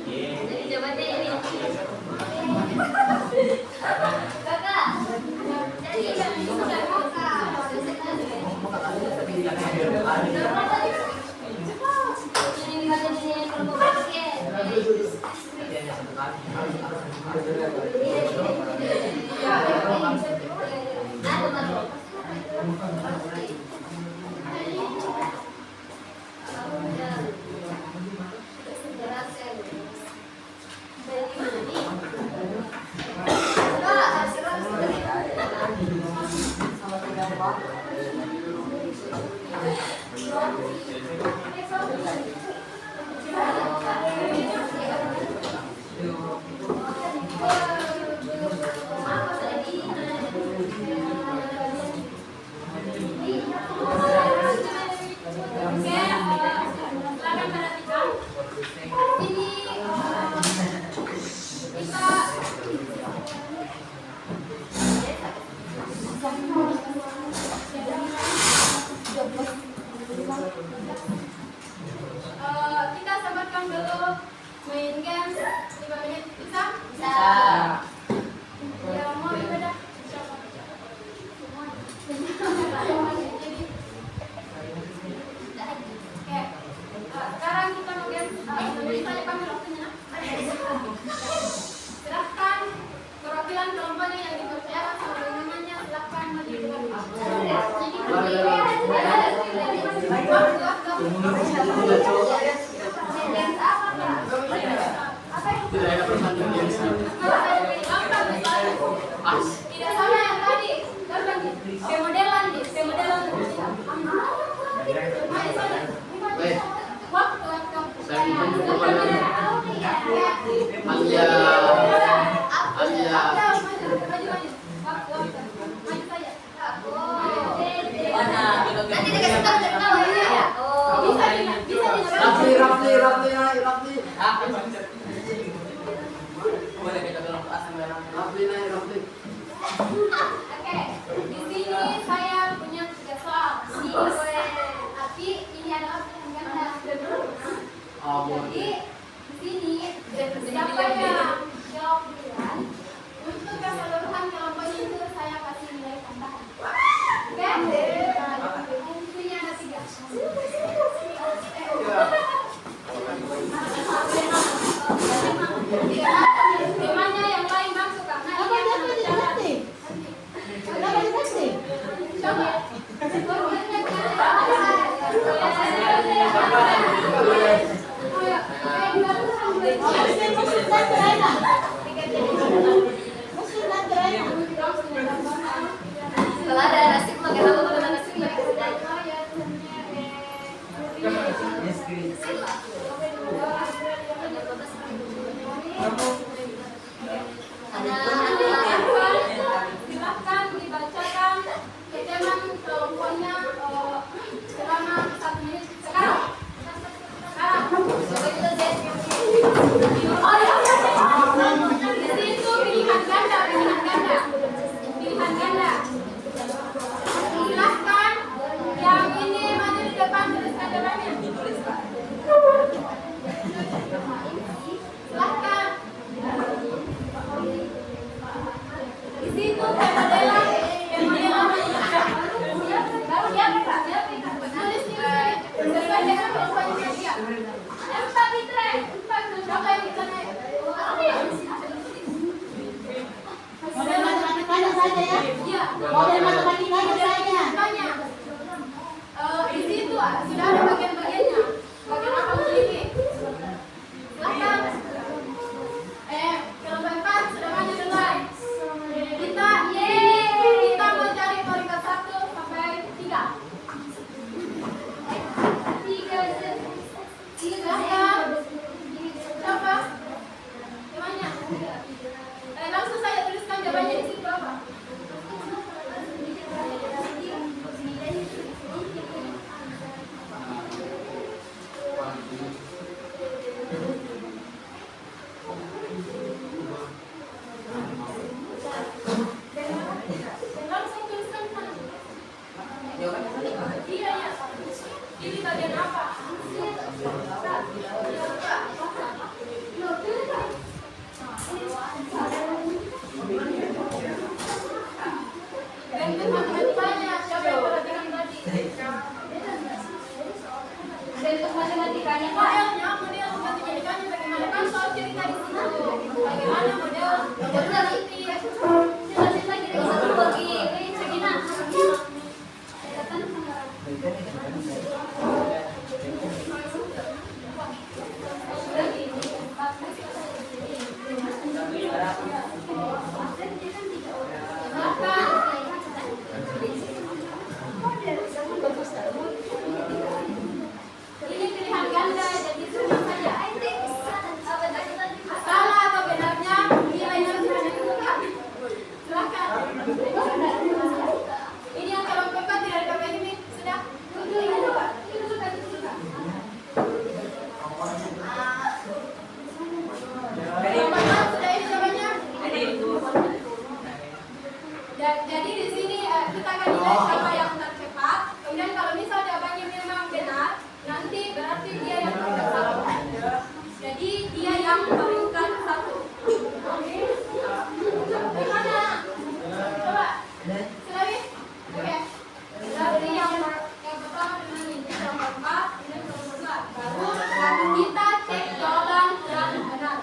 S3: Jadi jawabannya ini. Kakak. Jadi yang ini sudah kakak. Ini baca di sini kelompok basket.
S1: Kita sempatkan dulu main game 5 menit, bisa?
S3: Bisa.
S1: Ya mau ibadah. Oke. Sekarang kita mau game. Jadi saya panggil waktunya. Silahkan perwakilan kelompoknya yang dipercayakan sama namanya silahkan maju ke tidak sama yang tadi. Pemodelan. Waktu.
S3: Nanti dikasih tahu dari bawah ya. Oh.
S2: Rafli. Boleh kita tolong ke asam garam. Rafli.
S1: Oke, di sini saya punya 3 soal. Tapi ini adalah pilihan ganda. Jadi di sini siapa yang jawab duluan untuk keseluruhan kelompoknya itu saya kasih nilai tambahan. Oke? Intinya ada 3. Temanya yang lain masuk karena ini akan berjalan. Coba.
S3: Kalau ada nasi pakai apa pakai nasi lagi.
S1: Silahkan dibacakan keteman kelompoknya selama 1 menit sekarang. Di situ pilihan ganda. Silahkan yang ini maju di depan tuliskan jawabannya. Silahkan. Di situ pemodelan. Tulis sesuai dengan kelompoknya dia. Empat Fitri. Siapa yang bisa naik?
S4: Model matematikanya saja ya.
S1: Iya.
S4: Model matematikanya saja.
S1: Tanya. Di situ sudah ada bagian-bagiannya. Bagian apa ini? Silakan. Kelompok 4 sudah maju duluan. Kita mau cari peringkat 1 sampai 3. Silakan. Siapa? Gimana? Langsung saya tuliskan jawabannya di situ apa?
S3: bentuk matematikanya Kak.
S1: Modelnya, model matematikanya bagaimana kan soal cerita di situ. Bagaimana model nanti.
S3: Jelasin lagi dari satu bagi Regina.
S1: Ini pilihan ganda, jadi semua saja. Salah atau benarnya nilainya sudah ditentukan. Silakan. Ini yang kalau pekat tidak dipakai ini sudah. Itu sudah. Teman-teman sudah ini jawabannya. Jadi di sini kita akan nilai siapa yang tercepat. Kemudian kalau misal jawabannya memang benar, nanti berarti dia yang peringkat satu. Jadi dia yang peringkat satu. Gimana? Coba. Silahkan. Oke. Berarti yang pertama dengan ini yang keempat, ini yang kedua. Baru kita cek jawaban yang benar.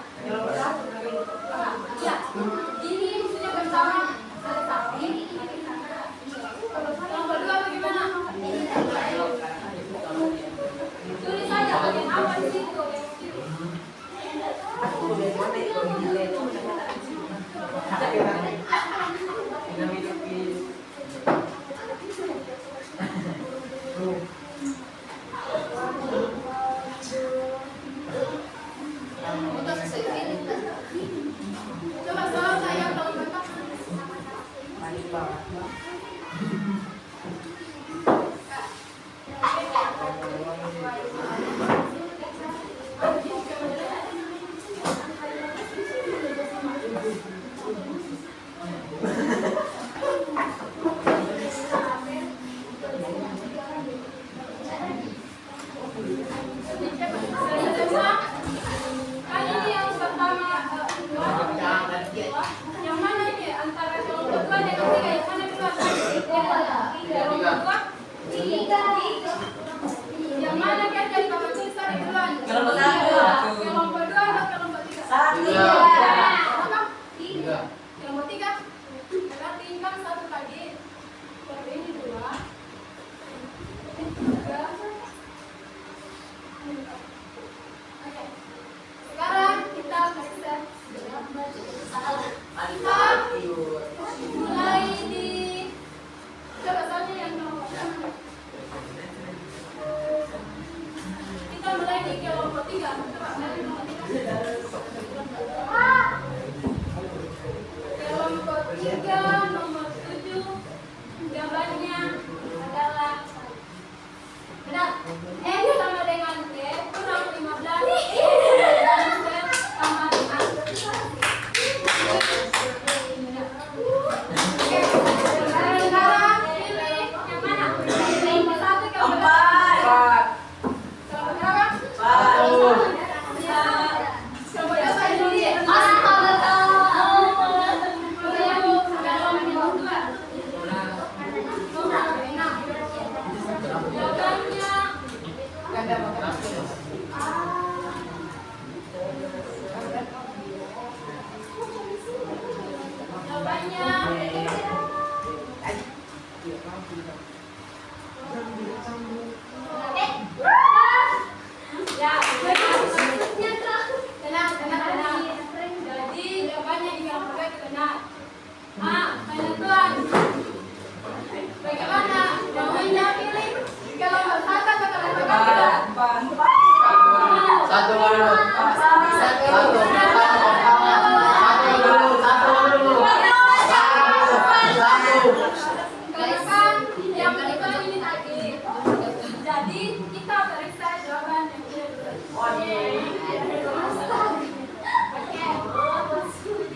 S1: Ya. Ini sudah bersama. Yang kedua bagaimana? Tulis saja bagian apa di situ. Coba soal saya kalau Bapak. Kali ini yang pertama, yang mana ini antara kelompok dua dan ketiga, yang mana duluan? Kelompok dua, yang mana kan dari Bapak tulis tadi duluan?
S2: Kelompok satu.
S1: Kelompok dua atau kelompok tiga?
S2: Tiga.
S1: Apa? Kelompok tiga. Berarti income satu lagi. Kalau ini dua, ini tiga. Oke. Sekarang kita periksa. Mulai di coba soalnya yang nomor pertama. Kita mulai di kelompok tiga. Coba dari nomor tiga. Kelompok tiga nomor 7. Jawabannya adalah benar. X sama dengan Y kurang 15 dan Z sama dengan. Oke, sekarang pilih yang mana? Kelompok satu, kelompok dua. Kelompok berapa? Kelompok dua saya dulu ya. Kelompok dua. Nomor 6. Jawabannya ya, tenang. Jadi jawabannya di kelompok dua itu benar. Penentuan. Bagaimana? Maunya pilih kelompok satu atau kelompok dua?
S2: Satu dulu.
S1: Karena yang kedua ini tadi. Jadi kita periksa jawaban yang kedua. Oke.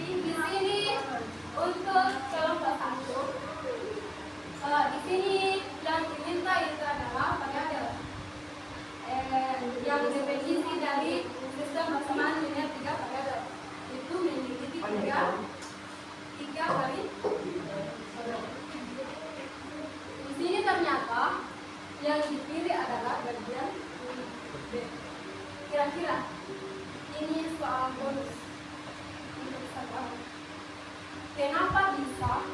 S1: Di sini untuk kelompok satu. Di sini yang diminta itu adalah variabel yang definisi dari sistem persamaan linear 3. kira-kira ini soal bonus untuk satu orang. Kenapa bisa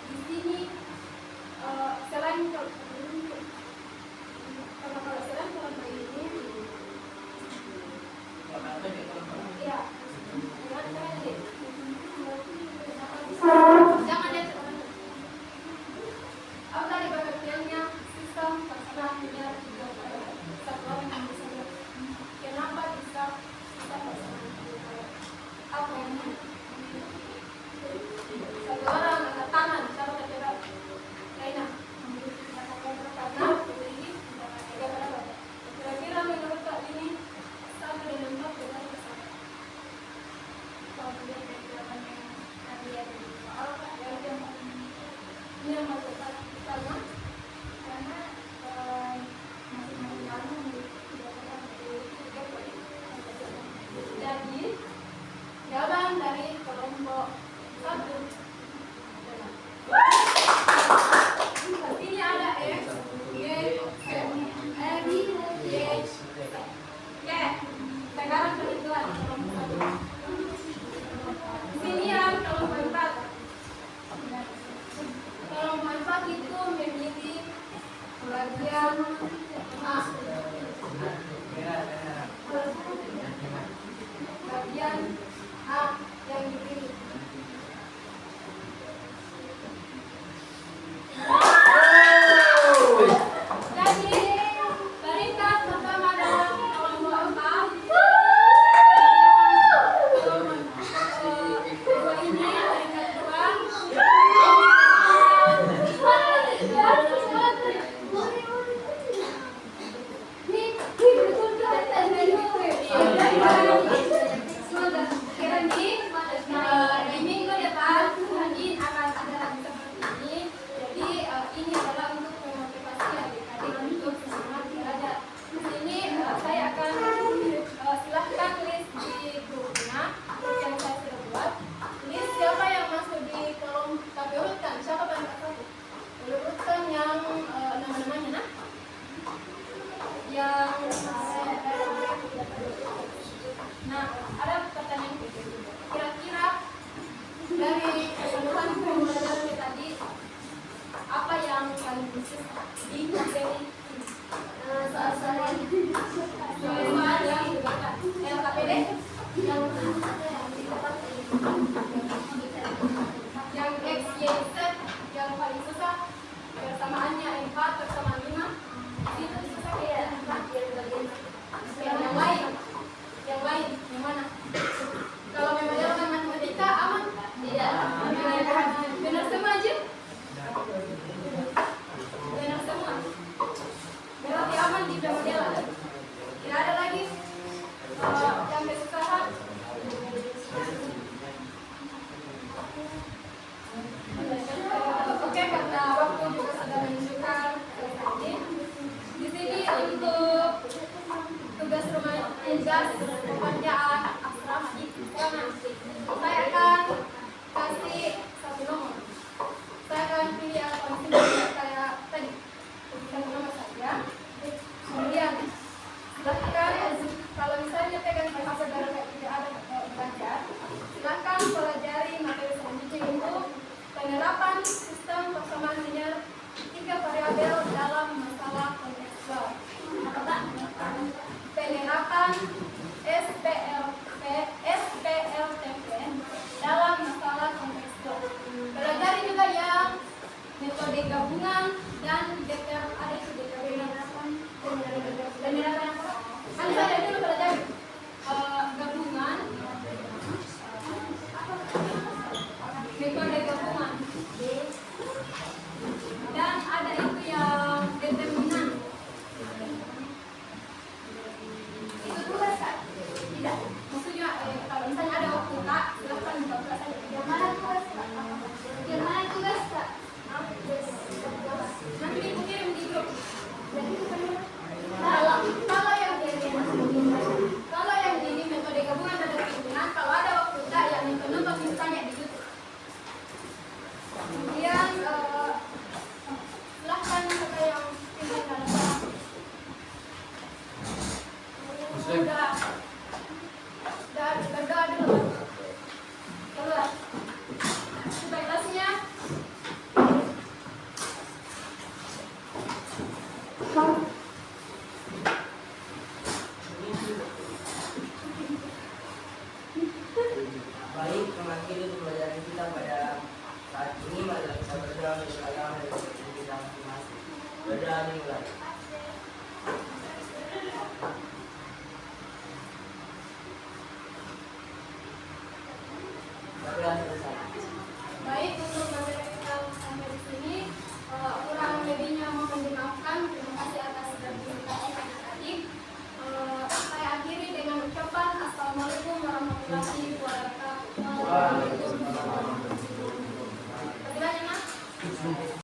S1: di sini selain kalau selain kalau bayi ini ya jangan lihat apa tadi pengertiannya sistem terserah punya satu orang yang bisa lihat. Kenapa bisa sistem terserah apa yang satu orang angkat tangan cara tercepat Reina karena ini tidak berapa kira-kira menurut Kak ini 1 dan 4 benar besar kalau dia perkirakan yang tadi ada di soal yang ini yang masuk karena masing-masing orang memiliki jadi jawaban dari kelompok 1 ini ada X, Y, M, Y, Y. Sekarang perhitungan kelompok 1. Sini yang kelompok 4. Kelompok 4 itu memiliki bagian A. Bagian A yang dipilih. Jadi, peringkat pertama dalam kelompok 4. Kedua ini peringkat 2. Di minggu depan Nadine akan ada lagi seperti ini. Jadi ini adalah untuk memotivasi adik-adik untuk semangat belajar. Di sini saya akan silahkan list di grupnya yang saya sudah buat. List siapa yang masuk di kolom tapi urutkan siapa paling satu. Urutkan yang nama-namanya nah. Yang nah ada pertanyaan kira-kira dari keseluruhan pembelajaran tadi apa yang paling khusus di materi soal-soal yang diberikan LKPD yang X, Y, Z yang paling susah persamaannya 4 persamaan 5 itu susah ya yang lain yang mana kalau memang matematika aman tidak benar semua aja benar semua berarti aman di pemodelan tidak ada lagi yang kesusahan. Oke, karena waktu juga sudah menunjukkan di sini untuk tugas pekerjaan asrama di asrama saya akan kasih satu nomor. Saya akan pilih kondisi kayak tadi satu nomor saja. Kemudian silahkan kalau misalnya pegang bahasa baru tidak ada belajar, silahkan pelajari materi selanjutnya itu penerapan sistem persamaan linear 3 variabel dalam masalah kontekstual. Penerapan SPL udah berdoa dulu. Keluar. Kita kelasnya.
S2: Baik, mengakhiri pembelajaran kita pada saat ini. Mari kita berdoa untuk agama dan kita masing-masing. Berdoa dimulai.